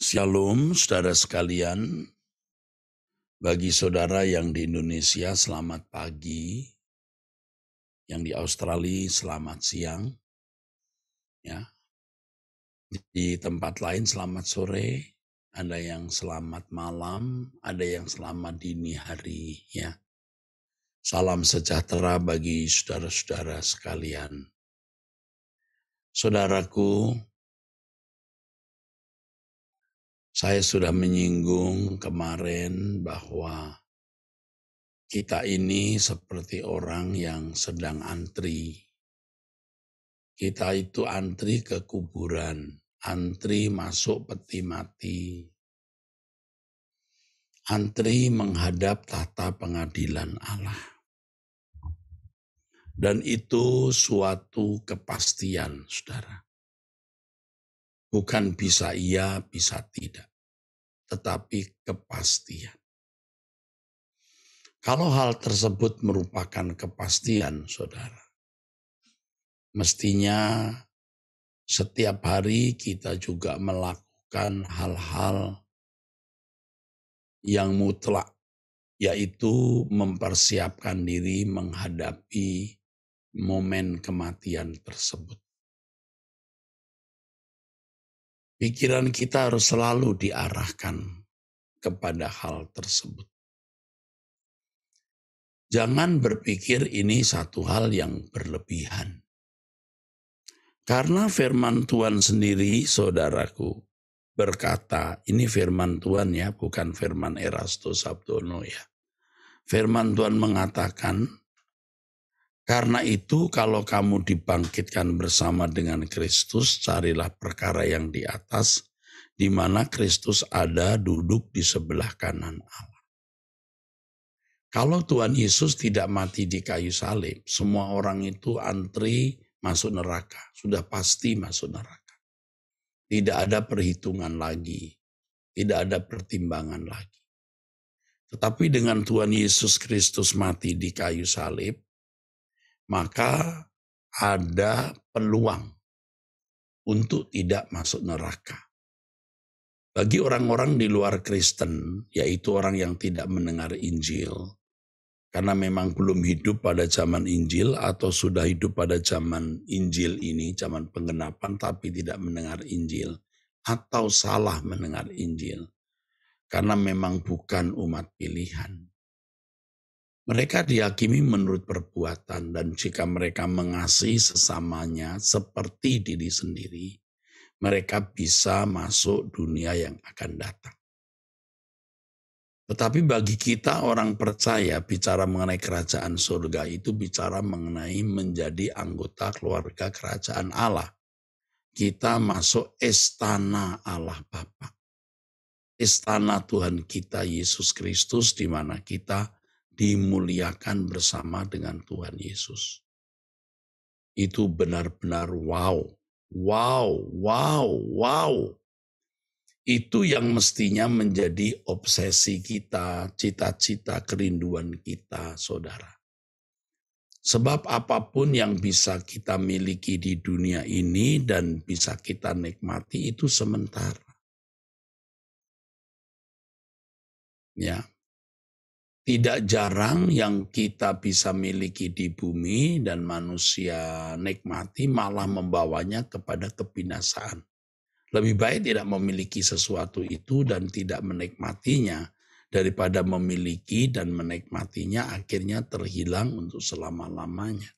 Shalom, saudara sekalian. Bagi saudara yang di Indonesia, selamat pagi. Yang di Australia, selamat siang. Ya. Di tempat lain, selamat sore. Ada yang selamat malam, ada yang selamat dini hari. Ya. Salam sejahtera bagi saudara-saudara sekalian. Saudaraku, saya sudah menyinggung kemarin bahwa kita ini seperti orang yang sedang antri. Kita itu antri ke kuburan, antri masuk peti mati, antri menghadap tahta pengadilan Allah. Dan itu suatu kepastian, saudara. Bukan bisa iya, bisa tidak, tetapi kepastian. Kalau hal tersebut merupakan kepastian, saudara, mestinya setiap hari kita juga melakukan hal-hal yang mutlak, yaitu mempersiapkan diri menghadapi momen kematian tersebut. Pikiran kita harus selalu diarahkan kepada hal tersebut. Jangan berpikir ini satu hal yang berlebihan. Karena firman Tuhan sendiri, saudaraku, berkata, ini firman Tuhan ya, bukan firman Erastus Sabdono ya. Firman Tuhan mengatakan, karena itu kalau kamu dibangkitkan bersama dengan Kristus, carilah perkara yang di atas, di mana Kristus ada duduk di sebelah kanan Allah. Kalau Tuhan Yesus tidak mati di kayu salib, semua orang itu antri masuk neraka, sudah pasti masuk neraka. Tidak ada perhitungan lagi, tidak ada pertimbangan lagi. Tetapi dengan Tuhan Yesus Kristus mati di kayu salib, maka ada peluang untuk tidak masuk neraka. Bagi orang-orang di luar Kristen, yaitu orang yang tidak mendengar Injil, karena memang belum hidup pada zaman Injil atau sudah hidup pada zaman Injil ini, zaman penggenapan tapi tidak mendengar Injil, atau salah mendengar Injil, karena memang bukan umat pilihan. Mereka dihakimi menurut perbuatan, dan jika mereka mengasihi sesamanya seperti diri sendiri, mereka bisa masuk dunia yang akan datang. Tetapi bagi kita orang percaya, bicara mengenai kerajaan surga itu bicara mengenai menjadi anggota keluarga kerajaan Allah. Kita masuk istana Allah Bapa. Istana Tuhan kita Yesus Kristus, di mana kita dimuliakan bersama dengan Tuhan Yesus. Itu benar-benar wow. Itu yang mestinya menjadi obsesi kita, cita-cita, kerinduan kita, saudara. Sebab apapun yang bisa kita miliki di dunia ini dan bisa kita nikmati itu sementara. Ya. Tidak jarang yang kita bisa miliki di bumi dan manusia nikmati malah membawanya kepada kebinasaan. Lebih baik tidak memiliki sesuatu itu dan tidak menikmatinya daripada memiliki dan menikmatinya akhirnya terhilang untuk selama-lamanya.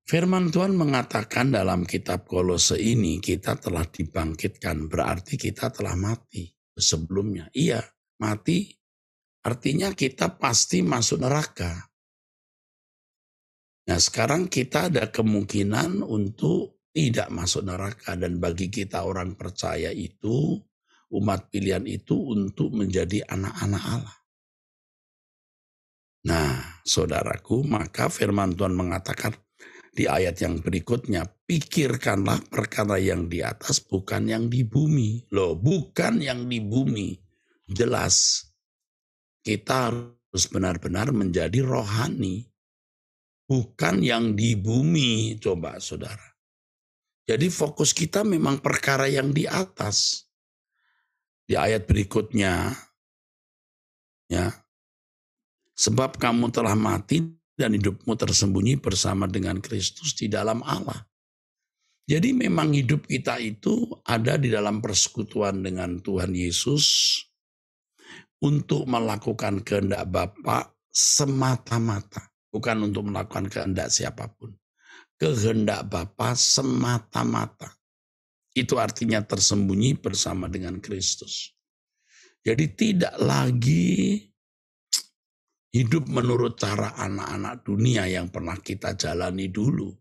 Firman Tuhan mengatakan dalam kitab Kolose ini kita telah dibangkitkan, berarti kita telah mati sebelumnya. Iya. Mati artinya kita pasti masuk neraka. Nah sekarang kita ada kemungkinan untuk tidak masuk neraka. Dan bagi kita orang percaya itu, umat pilihan itu untuk menjadi anak-anak Allah. Nah saudaraku, maka firman Tuhan mengatakan di ayat yang berikutnya, pikirkanlah perkara yang di atas bukan yang di bumi. Loh, bukan yang di bumi. Jelas, kita harus benar-benar menjadi rohani. Bukan yang di bumi, coba saudara. Jadi fokus kita memang perkara yang di atas. Di ayat berikutnya, ya, sebab kamu telah mati dan hidupmu tersembunyi bersama dengan Kristus di dalam Allah. Jadi memang hidup kita itu ada di dalam persekutuan dengan Tuhan Yesus untuk melakukan kehendak Bapa semata-mata. Bukan untuk melakukan kehendak siapapun. Kehendak Bapa semata-mata. Itu artinya tersembunyi bersama dengan Kristus. Jadi tidak lagi hidup menurut cara anak-anak dunia yang pernah kita jalani dulu.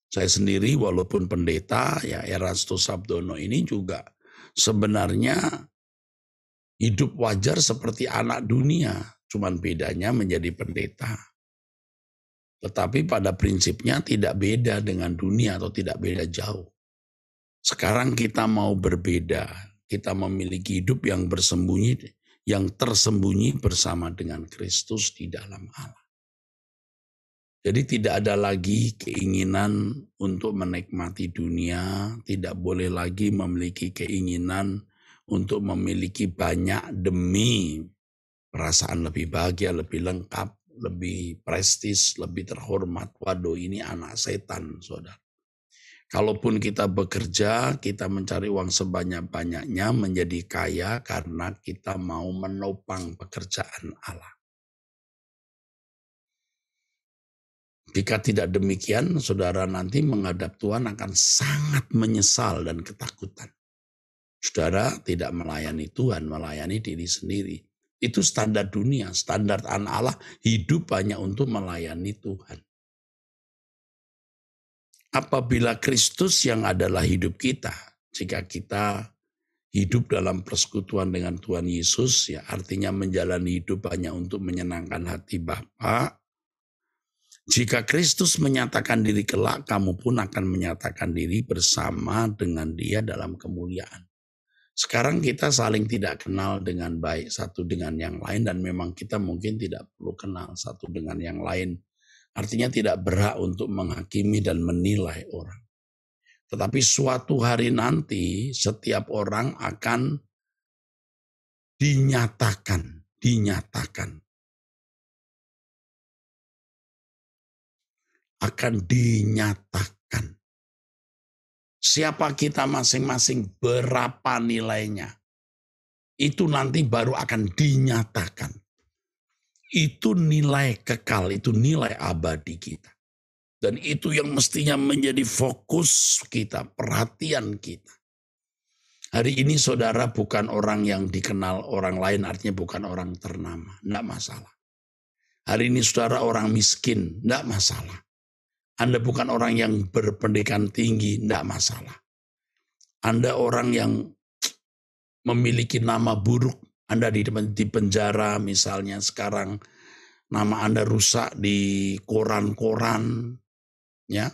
Saya sendiri walaupun pendeta, ya Erastus Sabdono ini juga sebenarnya hidup wajar seperti anak dunia. Cuman bedanya menjadi pendeta. Tetapi pada prinsipnya tidak beda dengan dunia atau tidak beda jauh. Sekarang kita mau berbeda. Kita memiliki hidup yang bersembunyi, yang tersembunyi bersama dengan Kristus di dalam Allah. Jadi tidak ada lagi keinginan untuk menikmati dunia, tidak boleh lagi memiliki keinginan untuk memiliki banyak demi perasaan lebih bahagia, lebih lengkap, lebih prestis, lebih terhormat. Waduh, ini anak setan, saudara. Kalaupun kita bekerja, kita mencari uang sebanyak-banyaknya menjadi kaya karena kita mau menopang pekerjaan Allah. Jika tidak demikian, saudara nanti menghadap Tuhan akan sangat menyesal dan ketakutan. Saudara tidak melayani Tuhan, melayani diri sendiri. Itu standar dunia, standar anak Allah, hidup hanya untuk melayani Tuhan. Apabila Kristus yang adalah hidup kita, jika kita hidup dalam persekutuan dengan Tuhan Yesus, ya artinya menjalani hidup hanya untuk menyenangkan hati Bapa. Jika Kristus menyatakan diri kelak, kamu pun akan menyatakan diri bersama dengan Dia dalam kemuliaan. Sekarang kita saling tidak kenal dengan baik satu dengan yang lain, dan memang kita mungkin tidak perlu kenal satu dengan yang lain. Artinya tidak berhak untuk menghakimi dan menilai orang. Tetapi suatu hari nanti setiap orang akan dinyatakan. Akan dinyatakan. Siapa kita masing-masing, berapa nilainya. Itu nanti baru akan dinyatakan. Itu nilai kekal, itu nilai abadi kita. Dan itu yang mestinya menjadi fokus kita, perhatian kita. Hari ini saudara bukan orang yang dikenal orang lain, artinya bukan orang ternama. Tidak masalah. Hari ini saudara orang miskin, tidak masalah. Anda bukan orang yang berpendidikan tinggi, tidak masalah. Anda orang yang memiliki nama buruk, Anda di penjara misalnya sekarang, nama Anda rusak di koran-koran, ya.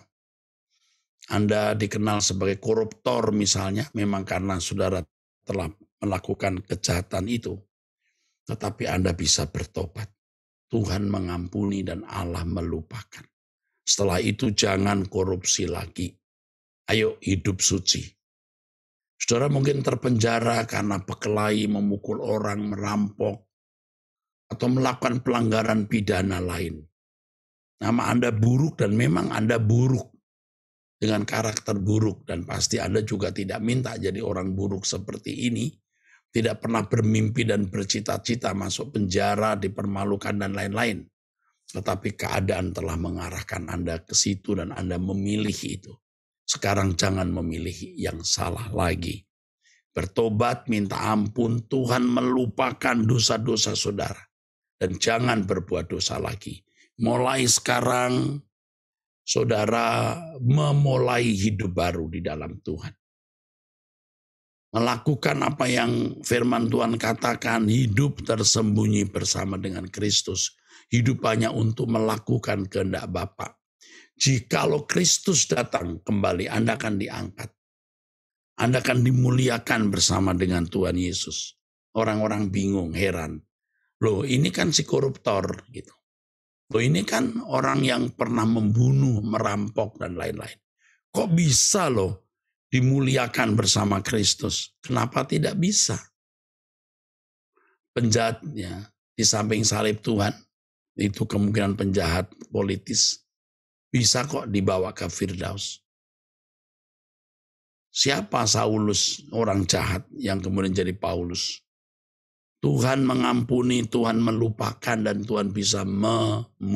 Anda dikenal sebagai koruptor misalnya, memang karena saudara telah melakukan kejahatan itu. Tetapi Anda bisa bertobat. Tuhan mengampuni dan Allah melupakan. Setelah itu jangan korupsi lagi. Ayo hidup suci. Saudara mungkin terpenjara karena berkelahi, memukul orang, merampok, atau melakukan pelanggaran pidana lain. Nama Anda buruk dan memang Anda buruk. Dengan karakter buruk, dan pasti Anda juga tidak minta jadi orang buruk seperti ini. Tidak pernah bermimpi dan bercita-cita masuk penjara, dipermalukan dan lain-lain. Tetapi keadaan telah mengarahkan Anda ke situ dan Anda memilih itu. Sekarang jangan memilih yang salah lagi. Bertobat, minta ampun, Tuhan melupakan dosa-dosa saudara. Dan jangan berbuat dosa lagi. Mulai sekarang, saudara memulai hidup baru di dalam Tuhan. Melakukan apa yang firman Tuhan katakan, hidup tersembunyi bersama dengan Kristus. Hidup hanya untuk melakukan kehendak Bapa. Jikalau Kristus datang kembali, Anda akan diangkat. Anda akan dimuliakan bersama dengan Tuhan Yesus. Orang-orang bingung, heran. Loh, ini kan si koruptor gitu. Loh, ini kan orang yang pernah membunuh, merampok dan lain-lain. Kok bisa loh dimuliakan bersama Kristus? Kenapa tidak bisa? Penjahatnya di samping salib Tuhan, itu kemungkinan penjahat politis, bisa kok dibawa ke Firdaus. Siapa Saulus, orang jahat yang kemudian jadi Paulus? Tuhan mengampuni, Tuhan melupakan, dan Tuhan bisa memulihkan.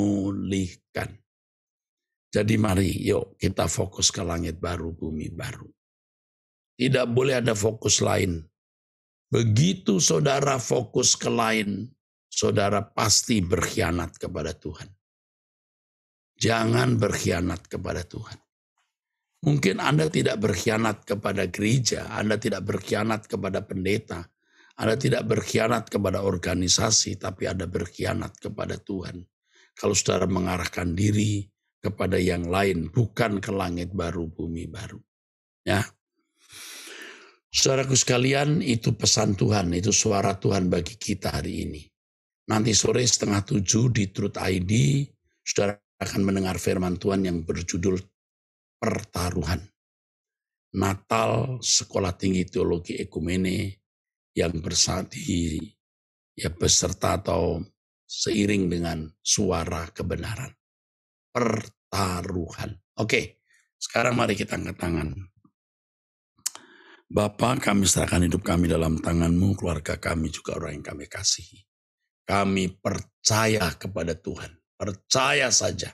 Jadi mari yuk kita fokus ke langit baru, bumi baru. Tidak boleh ada fokus lain. Begitu saudara fokus ke lain, saudara pasti berkhianat kepada Tuhan. Jangan berkhianat kepada Tuhan. Mungkin Anda tidak berkhianat kepada gereja, Anda tidak berkhianat kepada pendeta, Anda tidak berkhianat kepada organisasi, tapi Anda berkhianat kepada Tuhan. Kalau saudara mengarahkan diri kepada yang lain, bukan ke langit baru, bumi baru. Ya, saudaraku sekalian, itu pesan Tuhan, itu suara Tuhan bagi kita hari ini. Nanti sore 6:30 di Truth ID, saudara akan mendengar firman Tuhan yang berjudul Pertaruhan. Natal Sekolah Tinggi Teologi Ekumene yang beserta atau seiring dengan suara kebenaran. Pertaruhan. Oke, sekarang mari kita angkat tangan. Bapa, kami serahkan hidup kami dalam tangan-Mu, keluarga kami juga orang yang kami kasihi. Kami percaya kepada Tuhan, percaya saja.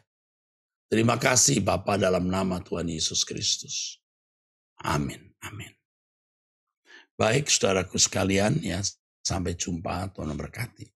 Terima kasih Bapa dalam nama Tuhan Yesus Kristus. Amin, amin. Baik saudaraku sekalian, ya, sampai jumpa, Tuhan memberkati.